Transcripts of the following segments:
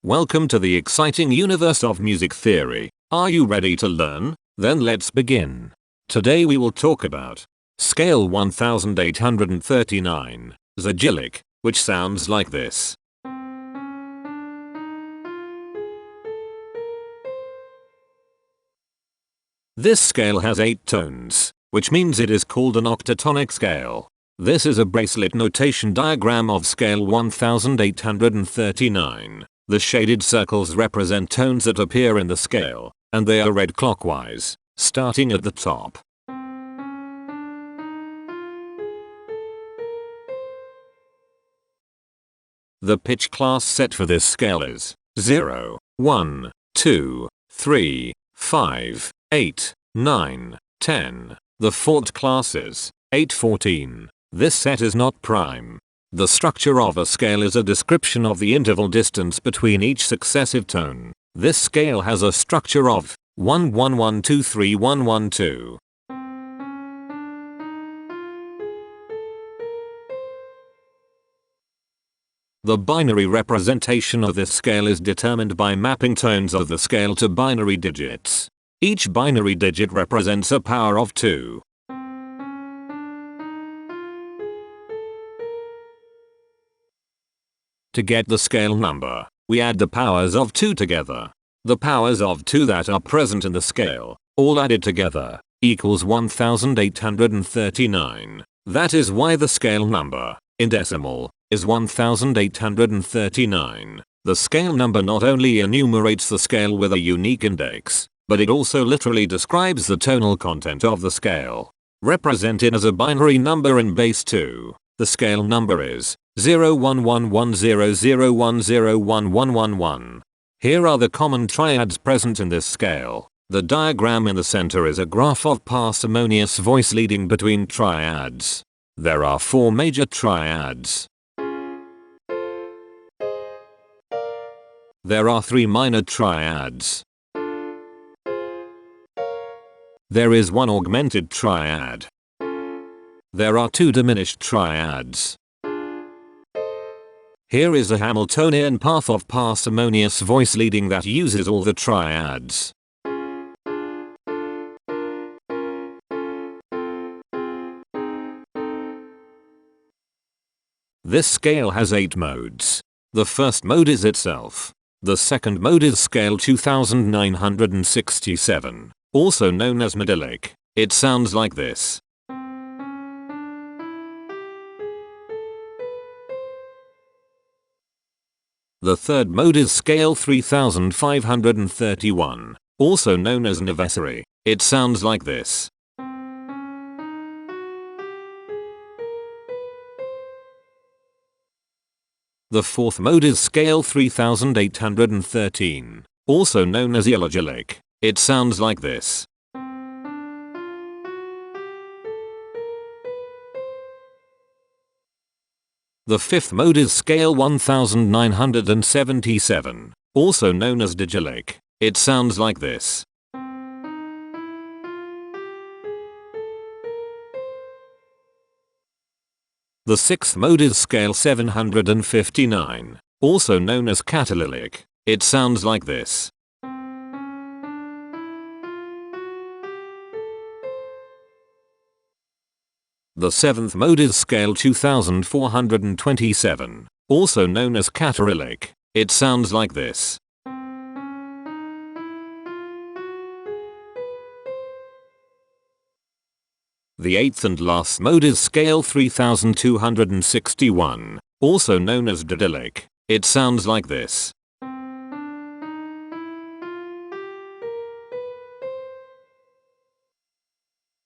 Welcome to the exciting universe of music theory. Are you ready to learn? Then let's begin. Today we will talk about scale 1839, Zogyllic, which sounds like this. This scale has 8 tones, which means it is called an octatonic scale. This is a bracelet notation diagram of scale 1839. The shaded circles represent tones that appear in the scale, and they are read clockwise, starting at the top. The pitch class set for this scale is 0, 1, 2, 3, 5, 8, 9, 10. The fourth class is 8, 14. This set is not prime. The structure of a scale is a description of the interval distance between each successive tone. This scale has a structure of 1 1 1 2 3 1 1 2. The binary representation of this scale is determined by mapping tones of the scale to binary digits. Each binary digit represents a power of 2. To get the scale number, we add the powers of 2 together. The powers of 2 that are present in the scale, all added together, equals 1839. That is why the scale number, in decimal, is 1839. The scale number not only enumerates the scale with a unique index, but it also literally describes the tonal content of the scale. Represented as a binary number in base 2, the scale number is 0111001011111. Here are the common triads present in this scale. The diagram in the center is a graph of parsimonious voice leading between triads. There are 4 major triads. There are 3 minor triads. There is 1 augmented triad. There are 2 diminished triads. Here is a Hamiltonian path of parsimonious voice leading that uses all the triads. This scale has 8 modes. The first mode is itself. The second mode is scale 2967, also known as Zogyllic. It sounds like this. The third mode is scale 3531, also known as symmetry. It sounds like this. The fourth mode is scale 3813, also known as Zogyllic. It sounds like this. The fifth mode is scale 1977, also known as Zogyllic. It sounds like this. The sixth mode is scale 759, also known as octatonic. It sounds like this. The seventh mode is scale 2427, also known as octatonic. It sounds like this. The eighth and last mode is scale 3261, also known as Zogyllic. It sounds like this.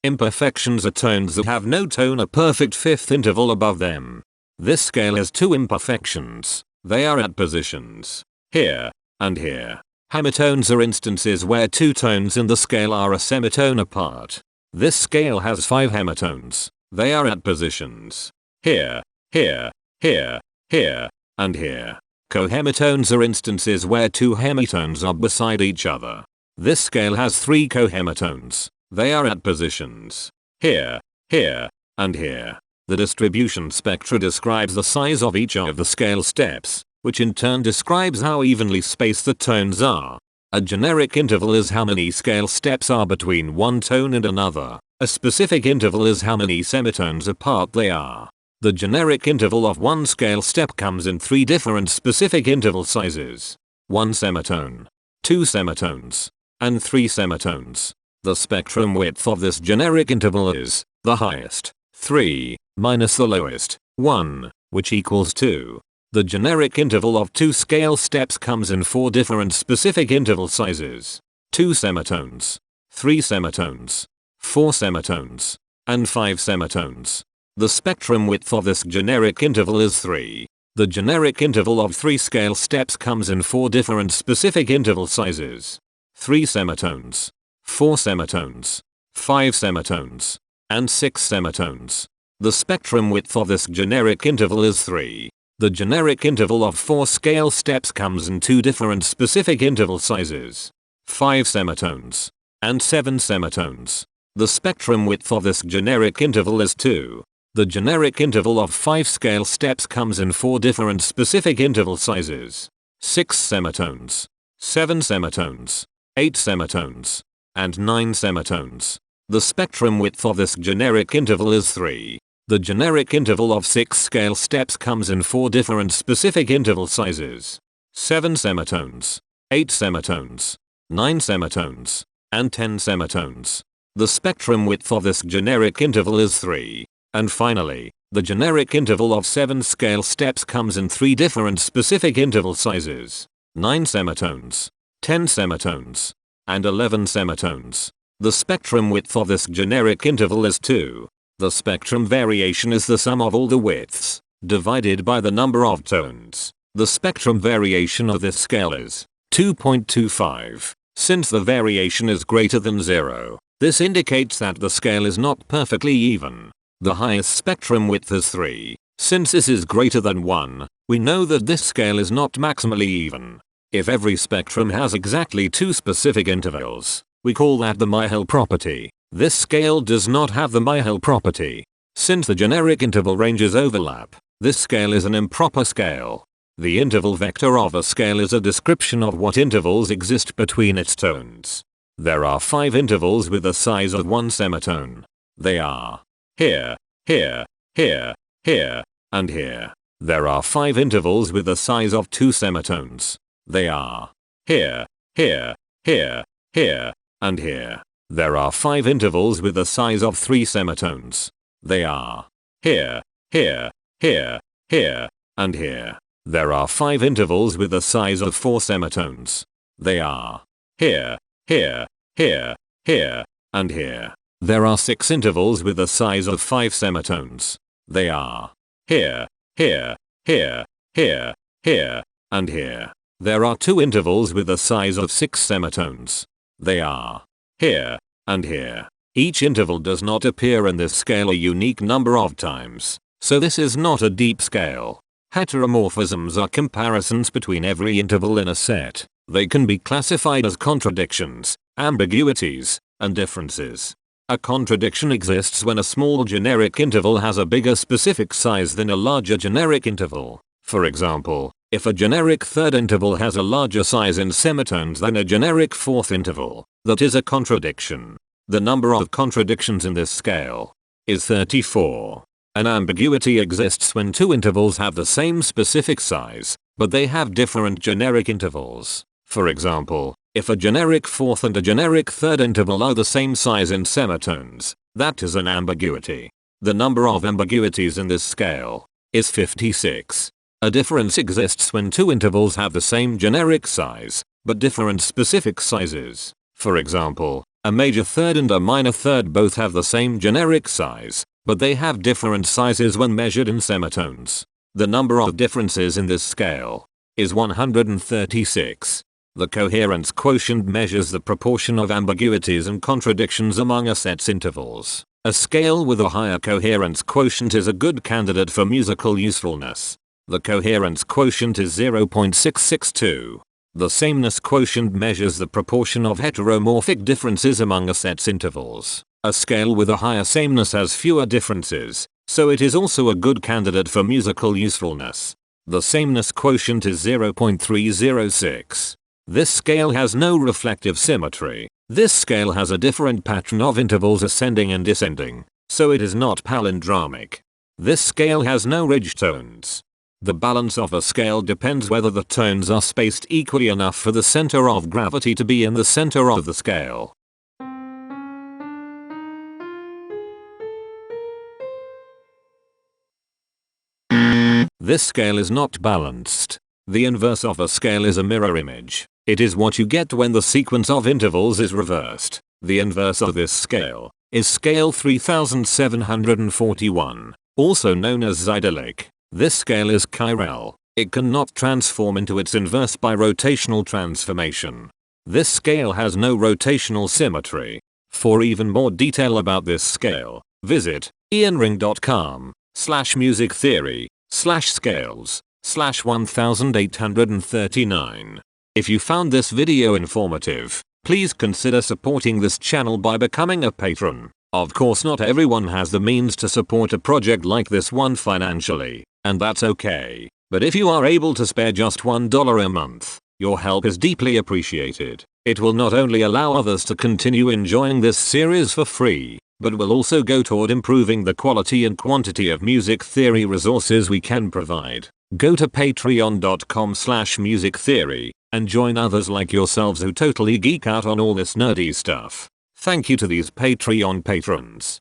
Imperfections are tones that have no tone or perfect fifth interval above them. This scale has 2 imperfections. They are at positions here and here. Hemitones are instances where 2 tones in the scale are a semitone apart. This scale has 5 hemitones. They are at positions here, here, here, here, and here. Cohemitones are instances where 2 hemitones are beside each other. This scale has 3 cohemitones. They are at positions here, here, and here. The distribution spectra describes the size of each of the scale steps. which in turn describes how evenly spaced the tones are. A generic interval is how many scale steps are between one tone and another. A specific interval is how many semitones apart they are. The generic interval of one scale step comes in 3 different specific interval sizes: 1 semitone, 2 semitones, and 3 semitones. The spectrum width of this generic interval is the highest, 3, minus the lowest, 1, which equals 2. The generic interval of 2 scale steps comes in 4 different specific interval sizes: 2 semitones, 3 semitones, 4 semitones, and 5 semitones. The spectrum width of this generic interval is 3. The generic interval of 3 scale steps comes in 4 different specific interval sizes: 3 semitones, 4 semitones, 5 semitones, and 6 semitones. The spectrum width of this generic interval is 3. The generic interval of 4 scale steps comes in 2 different specific interval sizes: 5 semitones and 7 semitones. The spectrum width of this generic interval is 2. The generic interval of 5 scale steps comes in 4 different specific interval sizes: 6 semitones, 7 semitones, 8 semitones, and 9 semitones. The spectrum width of this generic interval is 3. The generic interval of 6 scale steps comes in 4 different specific interval sizes: 7 semitones, 8 semitones, 9 semitones, and 10 semitones. The spectrum width of this generic interval is 3. And finally, the generic interval of 7 scale steps comes in 3 different specific interval sizes: 9 semitones, 10 semitones, and 11 semitones. The spectrum width of this generic interval is 2. The spectrum variation is the sum of all the widths, divided by the number of tones. The spectrum variation of this scale is 2.25. Since the variation is greater than 0, this indicates that the scale is not perfectly even. The highest spectrum width is 3. Since this is greater than 1, we know that this scale is not maximally even. If every spectrum has exactly 2 specific intervals, we call that the Myhill property. This scale does not have the Myhill property. Since the generic interval ranges overlap, this scale is an improper scale. The interval vector of a scale is a description of what intervals exist between its tones. There are 5 intervals with the size of 1 semitone. They are here, here, here, here, and here. There are 5 intervals with the size of 2 semitones. They are here, here, here, here, and here. There are 5 intervals with the size of 3 semitones. They are here, here, here, here, and here. There are 5 intervals with the size of 4 semitones. They are here, here, here, here, and here. There are 6 intervals with the size of 5 semitones. They are here, here, here, here, here, and here. There are 2 intervals with the size of 6 semitones. They are here, and here. Each interval does not appear in this scale a unique number of times, so this is not a deep scale. Heteromorphisms are comparisons between every interval in a set. They can be classified as contradictions, ambiguities, and differences. A contradiction exists when a small generic interval has a bigger specific size than a larger generic interval. For example, if a generic third interval has a larger size in semitones than a generic fourth interval, that is a contradiction. The number of contradictions in this scale is 34. An ambiguity exists when 2 intervals have the same specific size, but they have different generic intervals. For example, if a generic fourth and a generic third interval are the same size in semitones, that is an ambiguity. The number of ambiguities in this scale is 56. A difference exists when 2 intervals have the same generic size, but different specific sizes. For example, a major third and a minor third both have the same generic size, but they have different sizes when measured in semitones. The number of differences in this scale is 136. The coherence quotient measures the proportion of ambiguities and contradictions among a set's intervals. A scale with a higher coherence quotient is a good candidate for musical usefulness. The coherence quotient is 0.662. The sameness quotient measures the proportion of heteromorphic differences among a set's intervals. A scale with a higher sameness has fewer differences, so it is also a good candidate for musical usefulness. The sameness quotient is 0.306. This scale has no reflective symmetry. This scale has a different pattern of intervals ascending and descending, so it is not palindromic. This scale has no ridge tones. The balance of a scale depends whether the tones are spaced equally enough for the center of gravity to be in the center of the scale. This scale is not balanced. The inverse of a scale is a mirror image. It is what you get when the sequence of intervals is reversed. The inverse of this scale is scale 3741, also known as Zogyllic. This scale is chiral. It cannot transform into its inverse by rotational transformation. This scale has no rotational symmetry. For even more detail about this scale, visit ianring.com/musictheory/scales/1839. If you found this video informative, please consider supporting this channel by becoming a patron. Of course, not everyone has the means to support a project like this one financially, and that's okay. But if you are able to spare just $1 a month, your help is deeply appreciated. It will not only allow others to continue enjoying this series for free, but will also go toward improving the quality and quantity of music theory resources we can provide. Go to patreon.com/musictheory and join others like yourselves who totally geek out on all this nerdy stuff. Thank you to these Patreon patrons.